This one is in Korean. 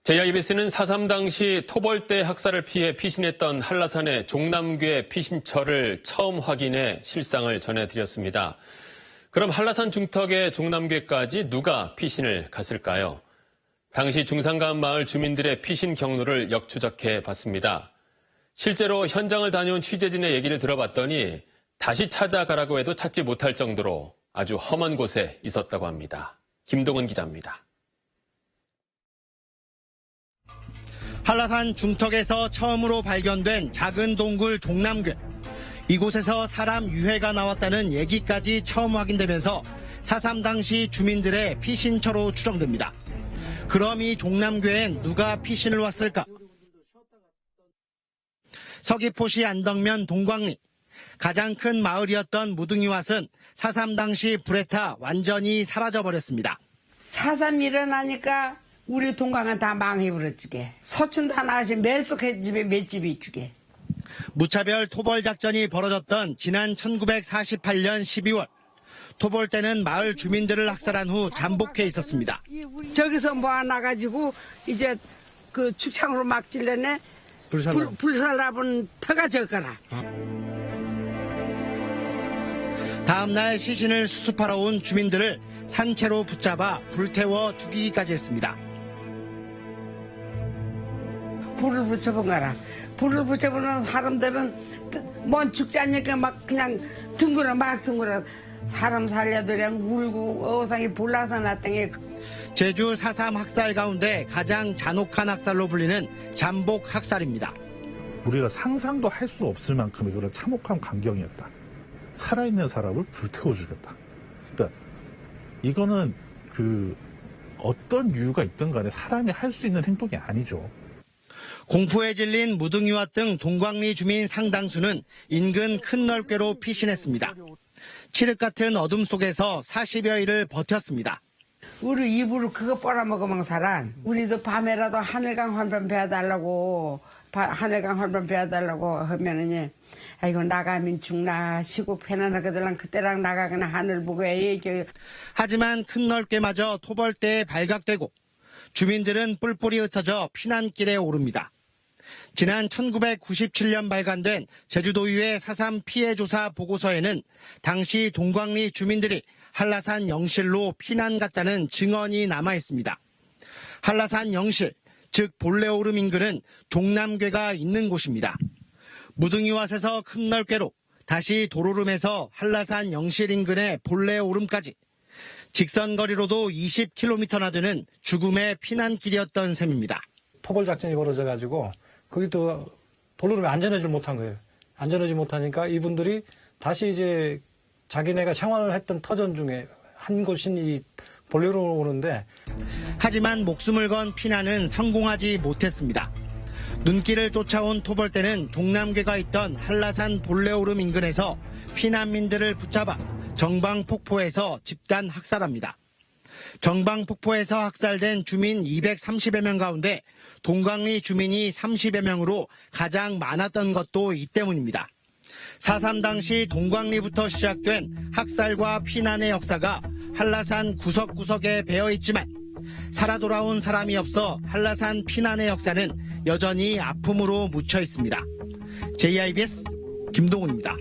JIBC는 4.3 당시 토벌대 학살을 피해 피신했던 한라산의 종남괴 피신처를 처음 확인해 실상을 전해드렸습니다. 그럼 한라산 중턱의 종남괴까지 누가 피신을 갔을까요? 당시 중산간 마을 주민들의 피신 경로를 역추적해 봤습니다. 실제로 현장을 다녀온 취재진의 얘기를 들어봤더니 다시 찾아가라고 해도 찾지 못할 정도로 아주 험한 곳에 있었다고 합니다. 김동은 기자입니다. 한라산 중턱에서 처음으로 발견된 작은 동굴 종남괴. 이곳에서 사람 유해가 나왔다는 얘기까지 처음 확인되면서 4.3 당시 주민들의 피신처로 추정됩니다. 그럼 이 종남괴엔 누가 피신을 왔을까? 서귀포시 안덕면 동광리. 가장 큰 마을이었던 무등이왓은 4.3 당시 불에 타 완전히 사라져버렸습니다. 4.3 일어나니까 우리 동강은 다 망해버렸주게. 서춘도 하나씩 멜석해 집에 몇 집이 있주게. 무차별 토벌 작전이 벌어졌던 지난 1948년 12월. 토벌 때는 마을 주민들을 학살한 후 잠복해 있었습니다. 저기서 모아놔가지고 이제 그 축창으로 막 찔러내 불살라본 터가 적거라. 다음 날 시신을 수습하러 온 주민들을 산채로 붙잡아 불태워 죽이기까지 했습니다. 불을 붙여본 거라. 불을 붙여보는 사람들은 뭔 죽지 않으니까 막 그냥 둥그러 막 둥그러. 사람 살려도 그냥 울고 어상이 불나서 났더니. 제주 4.3 학살 가운데 가장 잔혹한 학살로 불리는 잠복 학살입니다. 우리가 상상도 할 수 없을 만큼의 그런 참혹한 광경이었다. 살아있는 사람을 불태워 죽였다. 그러니까 이거는 어떤 이유가 있든 간에 사람이 할 수 있는 행동이 아니죠. 공포에 질린 무등이왓 등 동광리 주민 상당수는 인근 큰 널괴로 피신했습니다. 칠흑 같은 어둠 속에서 40여일을 버텼습니다. 우리 입으로 그거 빨아먹으면 살아. 우리도 밤에라도 하늘강 한번 배워달라고 하늘강 한번 배워달라고 하면은 아이고 나가면 죽나 시고 편안하거든 그때랑 나가거나 하늘 보고 얘기. 하지만 큰 널괴마저 토벌대에 발각되고 주민들은 뿔뿔이 흩어져 피난길에 오릅니다. 지난 1997년 발간된 제주도의회 4.3 피해조사 보고서에는 당시 동광리 주민들이 한라산 영실로 피난 갔다는 증언이 남아 있습니다. 한라산 영실, 즉 볼레오름 인근은 종남괴가 있는 곳입니다. 무등이왓에서 큰 널괴로 다시 도로름에서 한라산 영실 인근의 볼레오름까지 직선거리로도 20km나 되는 죽음의 피난길이었던 셈입니다. 토벌 작전이 벌어져가지고 거기도 도로름이 안전하지 못한 거예요. 안전하지 못하니까 이분들이 다시 이제 자기네가 생활을 했던 터전 중에 한 곳인 이 볼레오름으로 오는데 하지만 목숨을 건 피난은 성공하지 못했습니다. 눈길을 쫓아온 토벌대는 종남괴가 있던 한라산 볼레오름 인근에서 피난민들을 붙잡아 정방폭포에서 집단 학살합니다. 정방폭포에서 학살된 주민 230여 명 가운데 동광리 주민이 30여 명으로 가장 많았던 것도 이 때문입니다. 4.3 당시 동광리부터 시작된 학살과 피난의 역사가 한라산 구석구석에 배어있지만 살아 돌아온 사람이 없어 한라산 피난의 역사는 여전히 아픔으로 묻혀 있습니다. JIBS 김동훈입니다.